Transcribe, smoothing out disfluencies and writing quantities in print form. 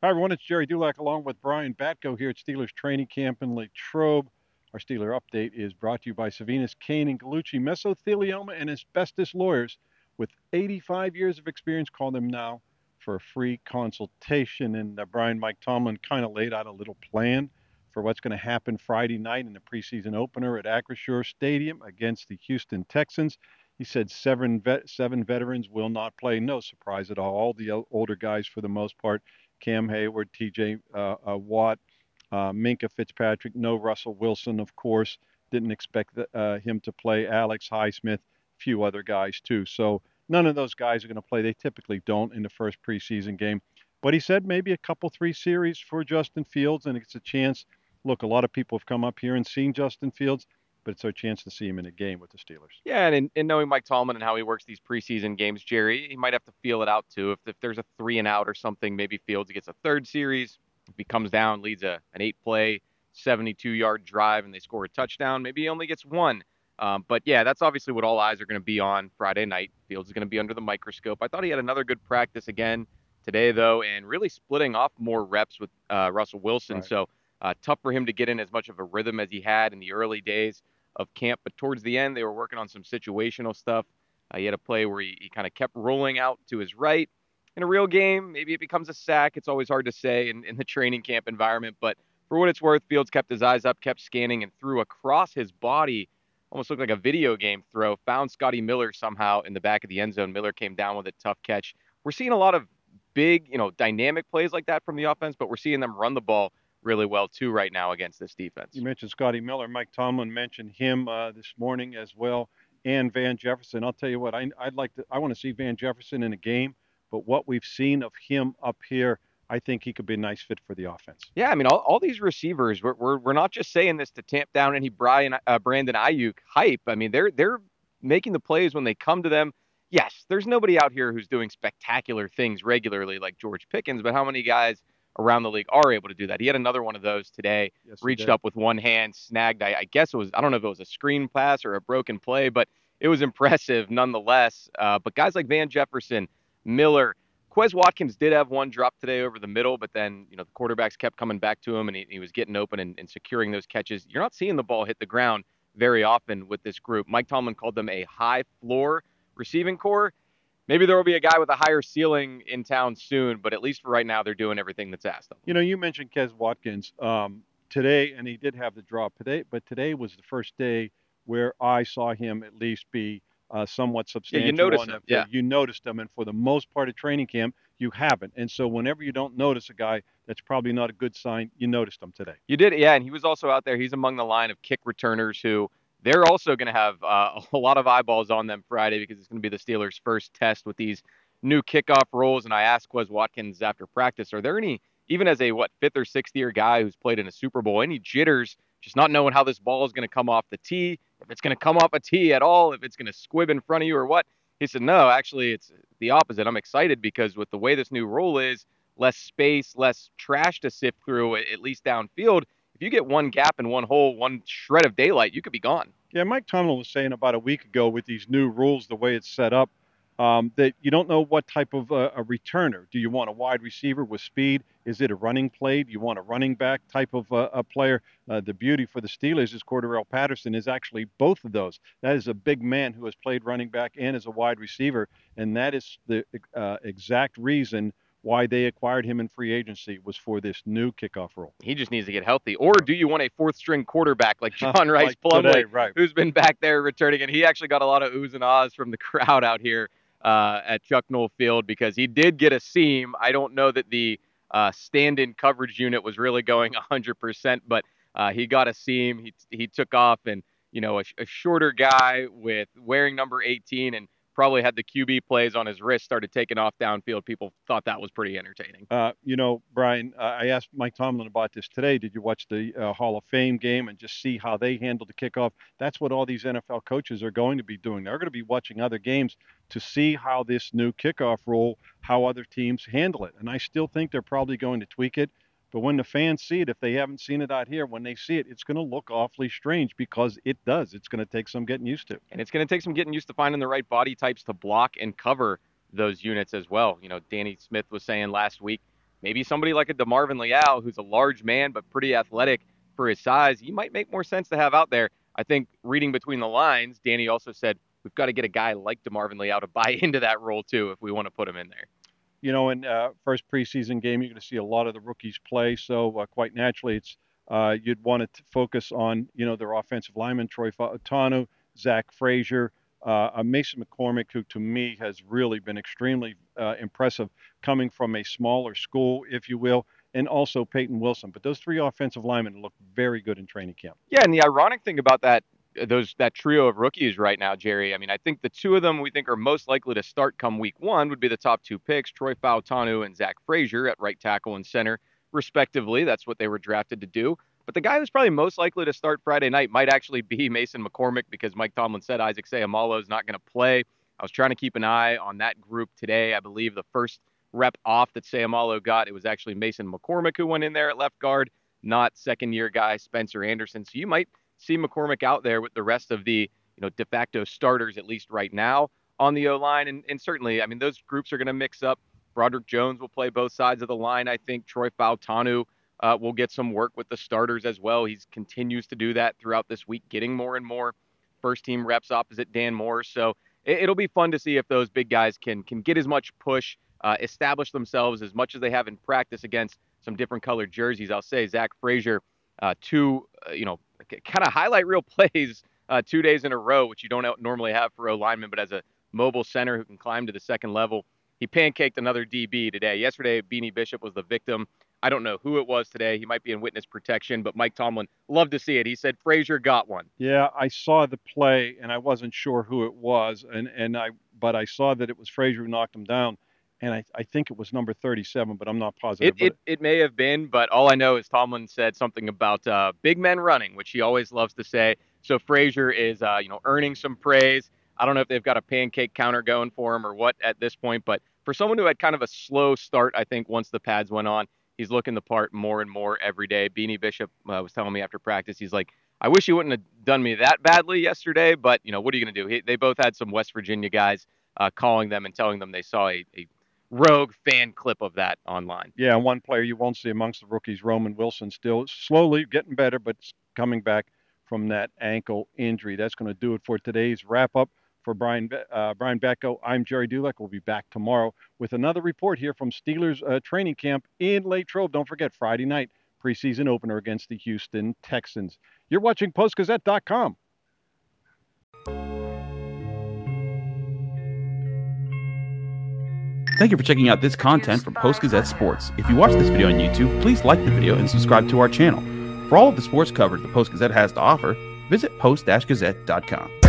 Hi, everyone. It's Gerry Dulac along with Brian Batko here at Steelers Training Camp in Latrobe. Our Steeler update is brought to you by Savinas, Kane, and Gallucci Mesothelioma and Asbestos Lawyers. With 85 years of experience, call them now for a free consultation. And Brian, Mike Tomlin kind of laid out a little plan for what's going to happen Friday night in the preseason opener at Acrisure Stadium against the Houston Texans. He said seven veterans will not play. No surprise at all the older guys for the most part. Cam Heyward, T.J. Watt, Minkah Fitzpatrick, no Russell Wilson, of course. Didn't expect him to play. Alex Highsmith, a few other guys too. So none of those guys are going to play. They typically don't in the first preseason game. But he said maybe a couple, 3 series for Justin Fields, and it's a chance. Look, a lot of people have come up here and seen Justin Fields, but it's our chance to see him in a game with the Steelers. Yeah, and in knowing Mike Tomlin and how he works these preseason games, Jerry, he might have to feel it out too. If there's a 3-and-out or something, maybe Fields gets a third series. If he comes down, leads an 8-play, 72-yard drive, and they score a touchdown, maybe he only gets one. But yeah, that's obviously what all eyes are going to be on Friday night. Fields is going to be under the microscope. I thought he had another good practice again today, though, and really splitting off more reps with Russell Wilson. Right. So tough for him to get in as much of a rhythm as he had in the early days of camp. But towards the end, they were working on some situational stuff. He had a play where he kind of kept rolling out to his right. In a real game, maybe it becomes a sack. It's always hard to say in the training camp environment. But for what it's worth, Fields kept his eyes up, kept scanning, and threw across his body. Almost looked like a video game throw. Found Scotty Miller somehow in the back of the end zone. Miller came down with a tough catch. We're seeing a lot of big, dynamic plays like that from the offense, but we're seeing them run the ball really well too right now against this defense. You mentioned Scotty Miller. Mike Tomlin mentioned him this morning as well, and Van Jefferson. I'll tell you what, I want to see Van Jefferson in a game, but what we've seen of him up here, I think he could be a nice fit for the offense. Yeah, I mean, all these receivers, we're not just saying this to tamp down any Brandon Ayuk hype. I mean, they're making the plays when they come to them. Yes, there's nobody out here who's doing spectacular things regularly like George Pickens, but how many guys around the league are able to do that? He had another one of those today. Yes, he Reached did. up with one hand, snagged. I guess it was. I don't know if it was a screen pass or a broken play, but it was impressive nonetheless. But guys like Van Jefferson, Miller. Quez Watkins did have one drop today over the middle, but then, the quarterbacks kept coming back to him and he was getting open and securing those catches. You're not seeing the ball hit the ground very often with this group. Mike Tomlin called them a high floor receiving core. Maybe there will be a guy with a higher ceiling in town soon, but at least for right now, they're doing everything that's asked of them. You mentioned Quez Watkins today, and he did have the drop today, but today was the first day where I saw him at least be somewhat Yeah, you substantial notice on the him. Yeah. field. You noticed him, and for the most part of training camp, you haven't. And so whenever you don't notice a guy, that's probably not a good sign. You noticed him today. You did, yeah, and he was also out there. He's among the line of kick returners who they're also going to have a lot of eyeballs on them Friday because it's going to be the Steelers' first test with these new kickoff roles. And I asked Quez Watkins after practice, are there any, even as a fifth or sixth year guy who's played in a Super Bowl, any jitters, just not knowing how this ball is going to come off the tee, if it's going to come off a tee at all, if it's going to squib in front of you or what? He said, no, actually, it's the opposite. I'm excited because with the way this new rule is, less space, less trash to sift through, at least downfield. If you get one gap in one hole, one shred of daylight, you could be gone. Yeah, Mike Tomlin was saying about a week ago with these new rules, the way it's set up, that you don't know what type of a returner. Do you want a wide receiver with speed? Is it a running play? Do you want a running back type of a player? The beauty for the Steelers is Cordarrelle Patterson is actually both of those. That is a big man who has played running back and as a wide receiver, and that is the exact reason why they acquired him in free agency was for this new kickoff role. He just needs to get healthy. Or do you want a fourth string quarterback like John Rice Like Plumlee, today, right. who's been back there returning? And he actually got a lot of oohs and ahs from the crowd out here at Chuck Noll Field because he did get a seam. I don't know that the stand-in coverage unit was really going 100%, but he got a seam. He took off, and a shorter guy with wearing number 18 and probably had the QB plays on his wrist started taking off downfield. People thought that was pretty entertaining. Brian, I asked Mike Tomlin about this today. Did you watch the Hall of Fame game and just see how they handled the kickoff? That's what all these NFL coaches are going to be doing. They're going to be watching other games to see how this new kickoff rule, how other teams handle it. And I still think they're probably going to tweak it. But when the fans see it, if they haven't seen it out here, when they see it, it's going to look awfully strange because it does. It's going to take some getting used to. And it's going to take some getting used to finding the right body types to block and cover those units as well. Danny Smith was saying last week maybe somebody like a DeMarvin Leal, who's a large man but pretty athletic for his size, he might make more sense to have out there. I think reading between the lines, Danny also said we've got to get a guy like DeMarvin Leal to buy into that role too if we want to put him in there. You know, in first preseason game, you're going to see a lot of the rookies play. So quite naturally, it's you'd want to focus on, their offensive linemen, Troy Fautanu, Zach Frazier, Mason McCormick, who to me has really been extremely impressive coming from a smaller school, if you will, and also Peyton Wilson. But those three offensive linemen look very good in training camp. Yeah, and the ironic thing about that trio of rookies right now, Jerry, I mean, I think the two of them we think are most likely to start come week one would be the top two picks, Troy Fautanu and Zach Frazier at right tackle and center, respectively. That's what they were drafted to do. But the guy who's probably most likely to start Friday night might actually be Mason McCormick, because Mike Tomlin said Isaac Seumalo is not going to play. I was trying to keep an eye on that group today. I believe the first rep off that Seumalo got, it was actually Mason McCormick who went in there at left guard, not second-year guy Spencer Anderson. So you might see McCormick out there with the rest of the de facto starters, at least right now, on the O-line. And certainly, I mean, those groups are going to mix up. Broderick Jones will play both sides of the line. I think Troy Fautanu will get some work with the starters as well. He continues to do that throughout this week, getting more and more first-team reps opposite Dan Moore. So it'll be fun to see if those big guys can get as much push, establish themselves as much as they have in practice against some different colored jerseys. I'll say Zach Frazier, two kind of highlight reel plays 2 days in a row, which you don't normally have for O linemen, but as a mobile center who can climb to the second level, he pancaked another DB today. Yesterday, Beanie Bishop was the victim. I don't know who it was today. He might be in witness protection, but Mike Tomlin loved to see it. He said Frazier got one. Yeah, I saw the play, and I wasn't sure who it was, but I saw that it was Frazier who knocked him down. And I think it was number 37, but I'm not positive. It may have been, but all I know is Tomlin said something about big men running, which he always loves to say. So Frazier is, earning some praise. I don't know if they've got a pancake counter going for him or what at this point, but for someone who had kind of a slow start, I think once the pads went on, he's looking the part more and more every day. Beanie Bishop was telling me after practice, he's like, I wish he wouldn't have done me that badly yesterday, but, what are you going to do? They both had some West Virginia guys calling them and telling them they saw a rogue fan clip of that online. Yeah, one player you won't see amongst the rookies, Roman Wilson, still slowly getting better, but coming back from that ankle injury. That's going to do it for today's wrap-up. For Brian Batko, I'm Gerry Dulac. We'll be back tomorrow with another report here from Steelers training camp in Latrobe. Don't forget, Friday night, preseason opener against the Houston Texans. You're watching PostGazette.com. Thank you for checking out this content from Post-Gazette Sports. If you watch this video on YouTube, please like the video and subscribe to our channel. For all of the sports coverage the Post-Gazette has to offer, visit post-gazette.com.